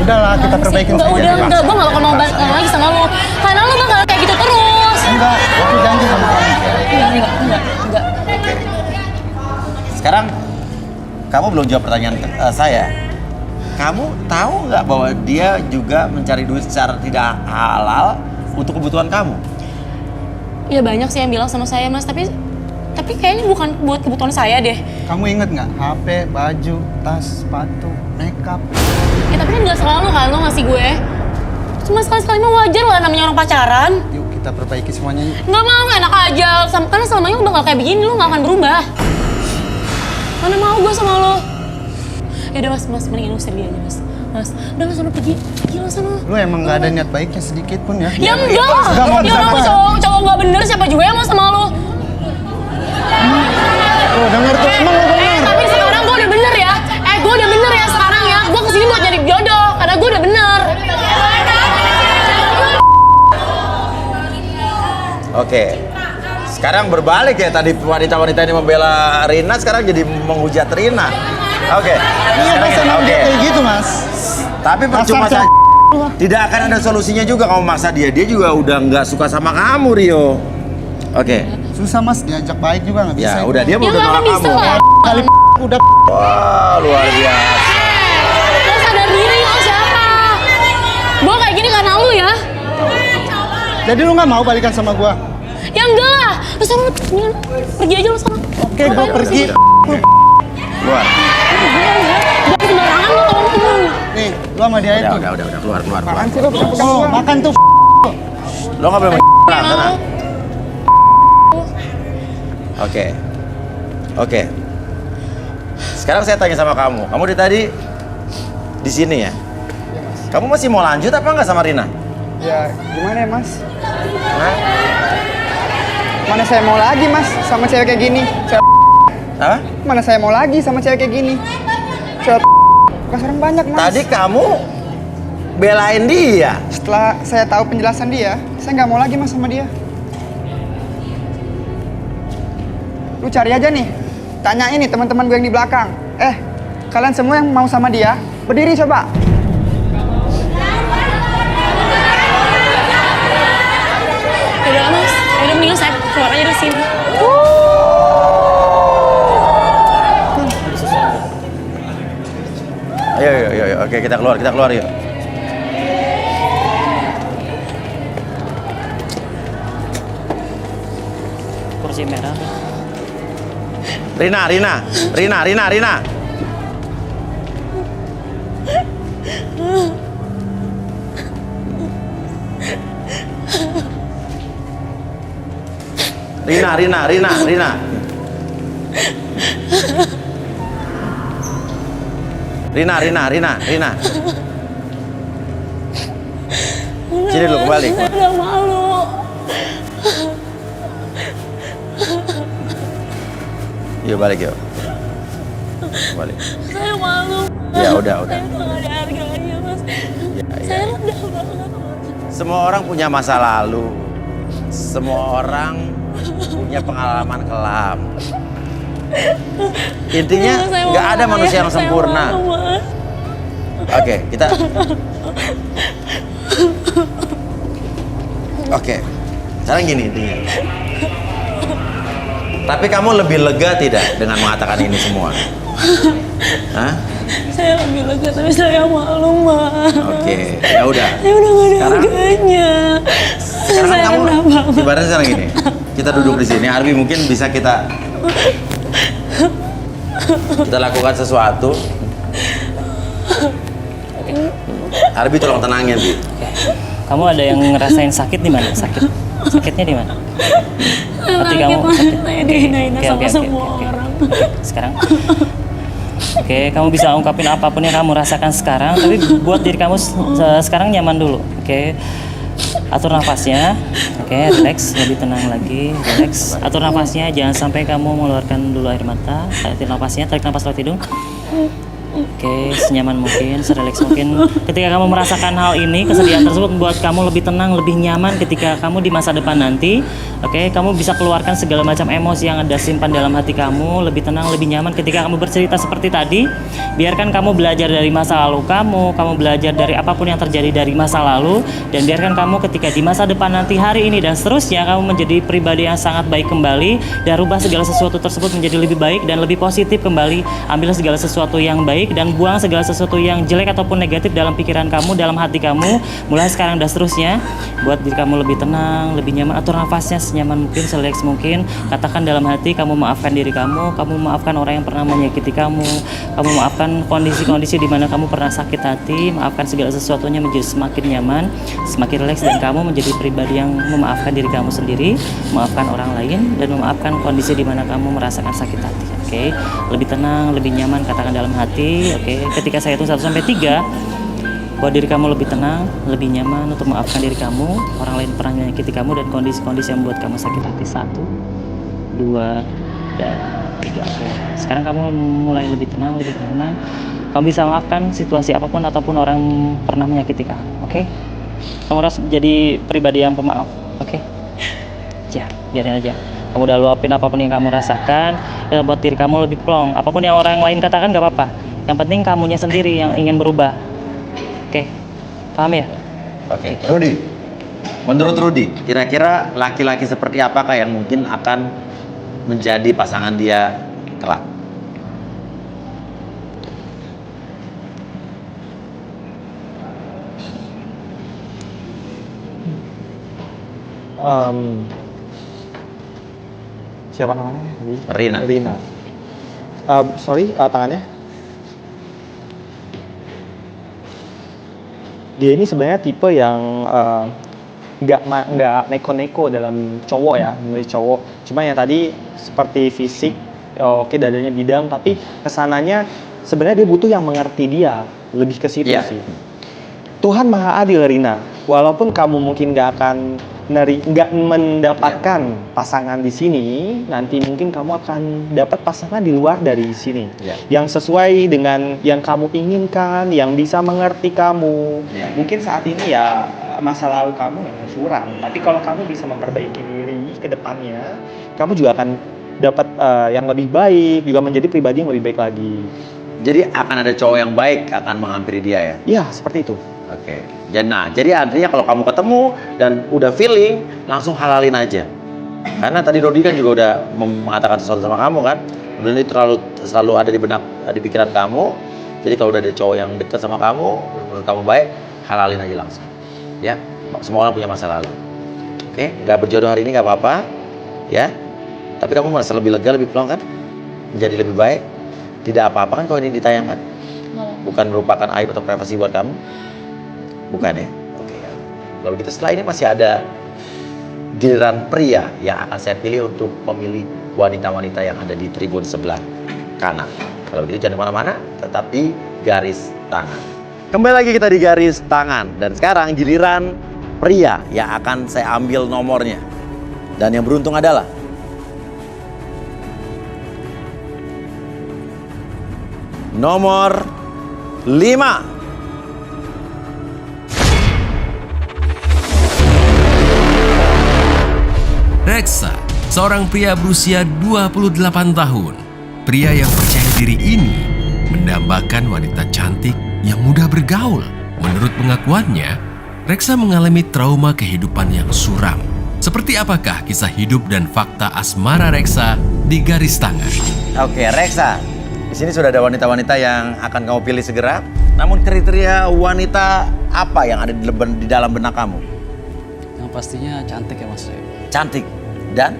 udahlah kita perbaikin Enggak, saja. enggak, gue gak bakal mau balik lagi sama lo. Karena lo bakal kayak gitu terus. Enggak, aku janji sama kamu. Enggak. Oke. Sekarang kamu belum jawab pertanyaan saya. Kamu tahu nggak bahwa dia juga mencari duit secara tidak halal untuk kebutuhan kamu? Ya banyak sih yang bilang sama saya, Mas, tapi kayaknya bukan buat kebutuhan saya deh. Kamu inget nggak? HP, baju, tas, sepatu, makeup. Ya tapi kan gak selalu kan lo ngasih gue. Cuma sekali-sekali mah wajar lah namanya orang pacaran. Yuk kita perbaiki semuanya. Nggak mau, enak aja. Karena selamanya lo bakal kayak begini, lo gak akan berubah. Mana mau gue sama lo. Yaudah mas, mendingan usir dia aja mas. Udah mas, sana pergi lo sana. Lu emang nggak ada niat baiknya sedikit pun ya? Ya enggak. Enggak mau Ya orang cowok nggak bener, siapa juga yang mau sama lo. Oh, denger tuh, emang lu bener. Tapi sekarang gue udah bener ya. Gue udah bener ya sekarang ya. Gue kesini buat nyari jodoh, karena gue udah bener. Oke. Sekarang berbalik ya, tadi wanita-wanita ini membela Rina, sekarang jadi menghujat Rina. Oke. Iya, Sekarang masa gini, dia kayak gitu, Mas. Tapi percuma Dasar saja. Tidak akan ada solusinya juga kamu maksa dia. Dia juga udah nggak suka sama kamu, Rio. Oke. Susah Mas, diajak baik juga nggak bisa. Ya udah, dia Ya udah nggak nolak akan bisa kamu. lah. Kali udah Wah, luar biasa. Lo sadar diri lo siapa? Gue kayak gini karena lu ya. jadi lu nggak mau balikan sama gua? Ya enggak lah. Lu sana mendingan pergi aja lo sana. Oke, gua pergi. Luar. Jangan sembarangan lo kalau ngomong. Nih, lu sama dia itu. Udah, keluar. Makan sih lu, oh, makan tuh. Lo nggak boleh tenang. Oke. Sekarang saya tanya sama kamu. Kamu dari tadi di sini ya? Kamu masih mau lanjut apa nggak sama Rina? Ya gimana ya mas? Hah? Mana saya mau lagi mas sama cewek kayak gini? Apa? Mana saya mau lagi sama cewek kayak gini? Cewek bekas orang banyak mas. Tadi kamu belain dia. Setelah saya tahu penjelasan dia, saya nggak mau lagi mas sama dia. Lu cari aja nih, tanya ini teman-teman gue yang di belakang. Kalian semua yang mau sama dia, berdiri coba. Udah mas, udah mendingan saya keluar aja dari sini. Ayo. Oke, kita keluar yuk. Kursi merah. Rina. Rina. Sini dulu, kembali. Saya udah malu. Yuk, balik yuk. Balik. Saya malu. Ya udah. Saya udah gak ada harganya mas. Ya. Saya rendah banget. Semua orang punya masa lalu. Semua orang punya pengalaman kelam. Intinya Saya nggak ada malu, manusia yang saya sempurna. malu, Mas. Oke, kita. Oke, sekarang gini intinya. Tapi kamu lebih lega tidak dengan mengatakan ini semua? Hah? Saya lebih lega tapi saya malu mas. Oke, ya udah. Saya udah gak ada Sekarang- harganya. Sekarang Saya kamu rendah banget. ibaratnya sekarang gini. Kita duduk di sini, Arbi mungkin bisa kita lakukan sesuatu. Arbi tolong tenangin, Bi. Kamu ada yang ngerasain sakit di mana? Sakitnya di mana? Hati Sakit, kamu Mas. sakit. Saya dihina-hina sama semua Oke. orang. Sekarang Oke, kamu bisa ungkapin apapun yang kamu rasakan sekarang, tapi buat diri kamu sekarang nyaman dulu. Oke. Atur nafasnya. Oke, relax, lebih tenang lagi. Relax. Atur nafasnya, jangan sampai kamu mengeluarkan dulu air mata. Tarik nafasnya, tarik nafas lewat hidung. Oke, senyaman mungkin, serileks mungkin. Ketika kamu merasakan hal ini, kesedihan tersebut membuat kamu lebih tenang, lebih nyaman ketika kamu di masa depan nanti. Oke, kamu bisa keluarkan segala macam emosi yang ada simpan dalam hati kamu, lebih tenang, lebih nyaman ketika kamu bercerita seperti tadi. Biarkan kamu belajar dari masa lalu kamu belajar dari apapun yang terjadi dari masa lalu, dan biarkan kamu ketika di masa depan nanti, hari ini dan seterusnya, kamu menjadi pribadi yang sangat baik kembali, dan rubah segala sesuatu tersebut menjadi lebih baik dan lebih positif kembali. Ambil segala sesuatu yang baik dan buang segala sesuatu yang jelek ataupun negatif dalam pikiran kamu, dalam hati kamu, mulai sekarang dan seterusnya. Buat diri kamu lebih tenang, lebih nyaman, atur nafasnya senyaman mungkin, seleks mungkin. Katakan dalam hati, kamu maafkan diri kamu maafkan orang yang pernah menyakiti kamu maafkan kondisi-kondisi di mana kamu pernah sakit hati, maafkan segala sesuatunya menjadi semakin nyaman, semakin rileks, dan kamu menjadi pribadi yang memaafkan diri kamu sendiri, memaafkan orang lain, dan memaafkan kondisi di mana kamu merasakan sakit hati. Oke, lebih tenang, lebih nyaman, katakan dalam hati. Oke, ketika saya hitung 1 sampai 3, buat diri kamu lebih tenang, lebih nyaman untuk memaafkan diri kamu, orang lain pernah menyakiti kamu, dan kondisi-kondisi yang membuat kamu sakit hati. 1, 2, dan 3. Oke. Sekarang kamu mulai lebih tenang, lebih tenang. Kamu bisa maafkan situasi apapun ataupun orang pernah menyakiti kamu. Oke? Kamu harus jadi pribadi yang pemaaf. Oke? Ya, biarin aja. Kamu udah luapin apapun yang kamu rasakan, ya, buat diri kamu lebih plong. Apapun yang orang lain katakan gak apa-apa. Yang penting kamunya sendiri yang ingin berubah. Oke, paham ya? Oke. Rudy, menurut Rudy, kira-kira laki-laki seperti apakah yang mungkin akan menjadi pasangan dia kelak? Siapa namanya? Rina. Rina. Sorry, tangannya. Dia ini sebenarnya tipe yang nggak neko-neko dalam cowok ya, menurut cowok. Cuma yang tadi seperti fisik, oke, dadanya bidang, tapi kesananya sebenarnya dia butuh yang mengerti dia, lebih ke situ sih. Tuhan Maha Adil, Rina. Walaupun kamu mungkin nggak mendapatkan pasangan di sini, nanti mungkin kamu akan dapat pasangan di luar dari sini, yang sesuai dengan yang kamu inginkan, yang bisa mengerti kamu. Mungkin saat ini ya masa lalu kamu yang suram, tapi kalau kamu bisa memperbaiki diri ke depannya, kamu juga akan dapat yang lebih baik, juga menjadi pribadi yang lebih baik lagi. Jadi akan ada cowok yang baik akan menghampiri dia ya? Iya, seperti itu. Oke. Jadi artinya kalau kamu ketemu dan udah feeling, langsung halalin aja. Karena tadi Rodi kan juga udah mengatakan sesuatu sama kamu kan, dan itu selalu ada di pikiran kamu. Jadi kalau udah ada cowok yang dekat sama kamu, menurut kamu baik, halalin aja langsung. Ya, semua orang punya masa lalu. Oke, nggak berjodoh hari ini nggak apa-apa, ya. Tapi kamu merasa lebih lega, lebih plong kan? Menjadi lebih baik. Tidak apa-apa kan kalau ini ditayangkan? Bukan merupakan aib atau privasi buat kamu? Bukan ya? Oke ya. Kalau gitu setelah ini masih ada giliran pria yang akan saya pilih untuk memilih wanita-wanita yang ada di tribun sebelah kanan. Kalau gitu jangan kemana-mana, tetapi garis tangan. Kembali lagi kita di garis tangan. Dan sekarang giliran pria yang akan saya ambil nomornya. Dan yang beruntung adalah nomor 5. Reksa, seorang pria berusia 28 tahun. Pria yang percaya diri ini mendambakan wanita cantik yang mudah bergaul. Menurut pengakuannya, Reksa mengalami trauma kehidupan yang suram. Seperti apakah kisah hidup dan fakta asmara Reksa di garis tangan? Oke, Reksa. Di sini sudah ada wanita-wanita yang akan kamu pilih segera. Namun kriteria wanita apa yang ada di dalam benak kamu? Yang pastinya cantik ya Mas. Cantik. Dan?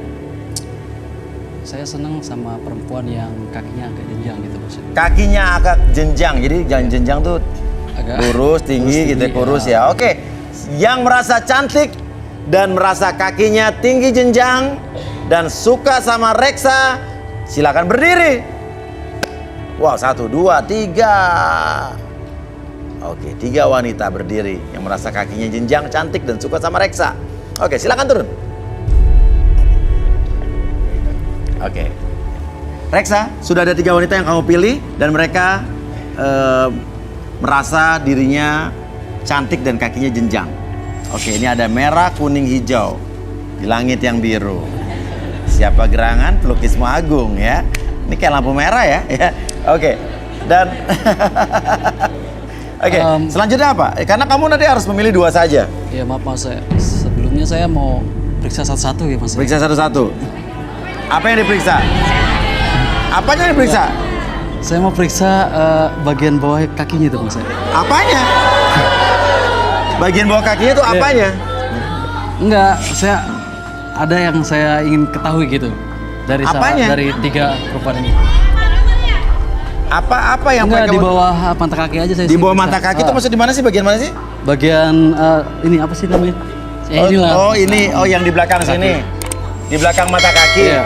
Saya senang sama perempuan yang kakinya agak jenjang gitu Mas. Kakinya agak jenjang. Jadi jenjang tuh agak kurus, tinggi gitu, kurus ya. Oke. Yang merasa cantik dan merasa kakinya tinggi jenjang dan suka sama Reksa, silakan berdiri. Wow, 1, 2, 3. Oke, 3 wanita berdiri yang merasa kakinya jenjang, cantik dan suka sama Reksa. Oke, silakan turun. Oke. Reksa, sudah ada 3 wanita yang kamu pilih dan mereka merasa dirinya cantik dan kakinya jenjang. Oke, ini ada merah, kuning, hijau di langit yang biru. Siapa gerangan pelukismu agung ya. Ini kayak lampu merah ya. Oke. Dan oke, selanjutnya apa? Karena kamu nanti harus memilih 2 saja. Ya maaf mas, sebelumnya saya mau periksa satu-satu ya mas. Periksa satu-satu. Apa yang diperiksa? Apanya yang diperiksa? Saya mau periksa bagian bawah kakinya itu mas. Apanya? Bagian bawah kakinya itu apanya? Enggak, saya ada yang saya ingin ketahui gitu dari Apanya? dari 3 perubahan ini. Apa yang Enggak, pengen di kamu- bawah mata kaki aja saya. di bawah periksa. mata kaki itu maksud di mana sih? Bagian mana sih? Bagian ini apa sih namanya? Ya, inilah. Oh, ini. Oh, yang di belakang sini. Di belakang mata kaki. Iya.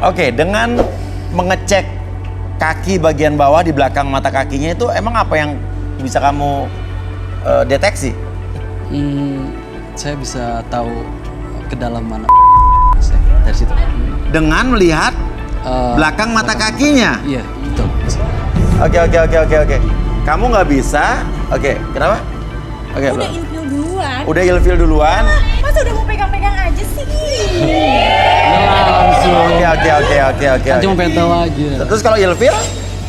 Oke, dengan mengecek kaki bagian bawah di belakang mata kakinya itu emang apa yang bisa kamu deteksi? Saya bisa tahu kedalaman dari situ. Dengan melihat belakang mata kakinya. Iya, betul. Oke. Kamu nggak bisa. Oke, kenapa? Oke, Udah ilfil duluan. udah ilfil duluan. Masa udah mau pegang-pegang aja sih? Oke. Kan cuma pengen tahu aja. Terus kalau ilfil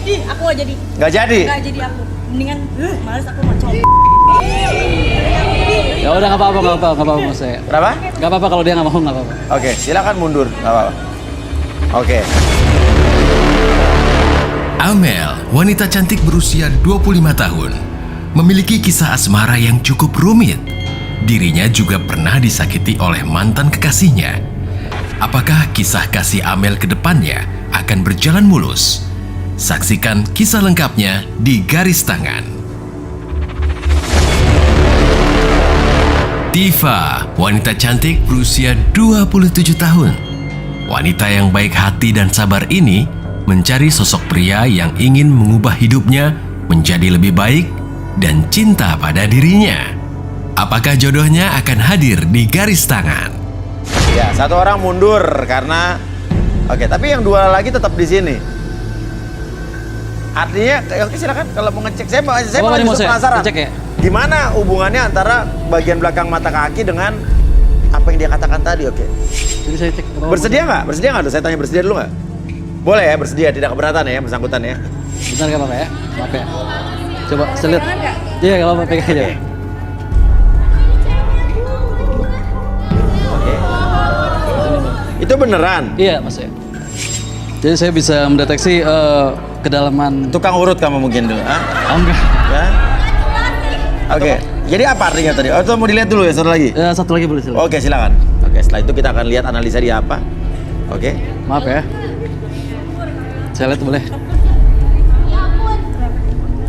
Ih, aku gak jadi. nggak jadi. Gak jadi aku. Mendingan, males aku mau coba. Ya udah nggak apa-apa mas saya. Kenapa? Nggak apa-apa kalau dia nggak mau nggak apa-apa. Oke, silakan mundur. Nggak apa-apa. Oke. Amel, wanita cantik berusia 25 tahun, memiliki kisah asmara yang cukup rumit. Dirinya juga pernah disakiti oleh mantan kekasihnya. Apakah kisah kasih Amel ke depannya akan berjalan mulus? Saksikan kisah lengkapnya di Garis Tangan. Tifa, wanita cantik berusia 27 tahun. Wanita yang baik hati dan sabar ini mencari sosok pria yang ingin mengubah hidupnya menjadi lebih baik dan cinta pada dirinya. Apakah jodohnya akan hadir di Garis Tangan? Ya, 1 orang mundur karena oke, tapi yang 2 lagi tetap di sini. Artinya, oke silakan kalau mau ngecek. Saya Apa malah nih, mau justru saya penasaran. ngecek ya? Gimana hubungannya antara bagian belakang mata kaki dengan apa yang dia katakan tadi? Oke. Jadi saya cek. Bersedia nggak? Bersedia nggak? Saya tanya bersedia dulu nggak? Boleh ya, bersedia, tidak keberatan ya, bersangkutan ya. Bentar nggak apa-apa ya? Maaf ya. Coba saya lihat. Iya nggak apa-apa, pegang aja. Oke. Itu beneran. Iya mas ya. Jadi saya bisa mendeteksi kedalaman. Tukang urut kamu mungkin dulu, ah? Oh, enggak. Ya. Oke. Jadi apa artinya tadi? Oh, itu mau dilihat dulu ya, satu lagi. Satu lagi boleh silakan. Oke, silakan. Oke, setelah itu kita akan lihat analisa dia apa. Oke. Maaf ya. Saya lihat boleh.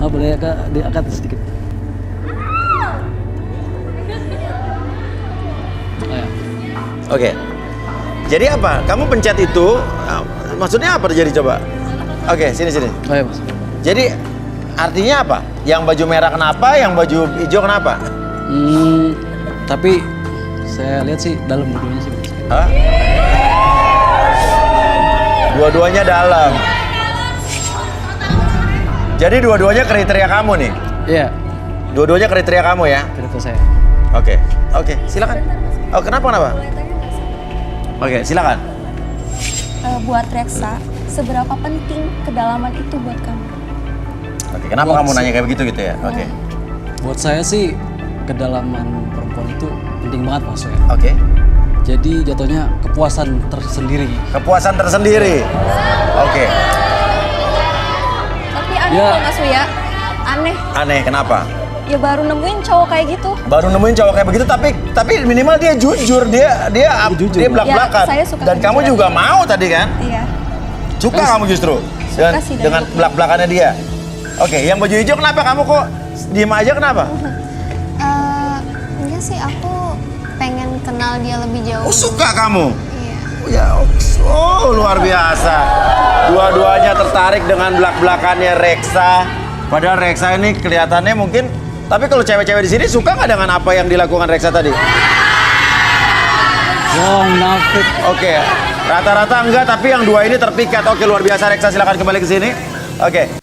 Oh, boleh diangkat sedikit. Oh, ya. Oke. Jadi apa? Kamu pencet itu, maksudnya apa terjadi coba? Oke, sini. Oh ya mas. Jadi artinya apa? Yang baju merah kenapa? Yang baju hijau kenapa? Tapi saya lihat sih dalam dua-duanya sih. Hah? Dua-duanya dalam. Jadi dua-duanya kriteria kamu nih? Iya, Dua-duanya kriteria kamu ya? cerita saya. Oke, silakan. Oh, kenapa? Oke, silakan. Buat Reksa, seberapa penting kedalaman itu buat kamu? Oke, kenapa kamu nanya kayak begitu gitu ya? Oke. Buat saya sih kedalaman perempuan itu penting banget mas ya. Oke. Jadi jatuhnya kepuasan tersendiri. Kepuasan tersendiri. Oke. Tapi aneh Ya. loh Mas Uya, aneh. Aneh, kenapa? Ya baru nemuin cowok kayak gitu. Baru nemuin cowok kayak begitu, tapi minimal dia jujur, dia jujur, dia Bang. belak-belakan. Ya, saya suka Dan kamu kejujuran juga dia. mau tadi kan? Iya. Suka kamu justru sih, dari dengan dulu. belak-belakannya dia. Oke, yang baju hijau kenapa kamu kok diem aja kenapa? Enggak sih, aku pengen kenal dia lebih jauh. Oh, suka kamu? Iya. Ya, luar biasa. Dua-duanya tertarik dengan belak-belakannya Reksa. Padahal Reksa ini kelihatannya mungkin, tapi kalau cewek-cewek di sini suka nggak dengan apa yang dilakukan Reksa tadi? Wah, munafik. Oke, rata-rata enggak, tapi yang 2 ini terpikat. Oke, luar biasa Reksa, silakan kembali ke sini. Oke.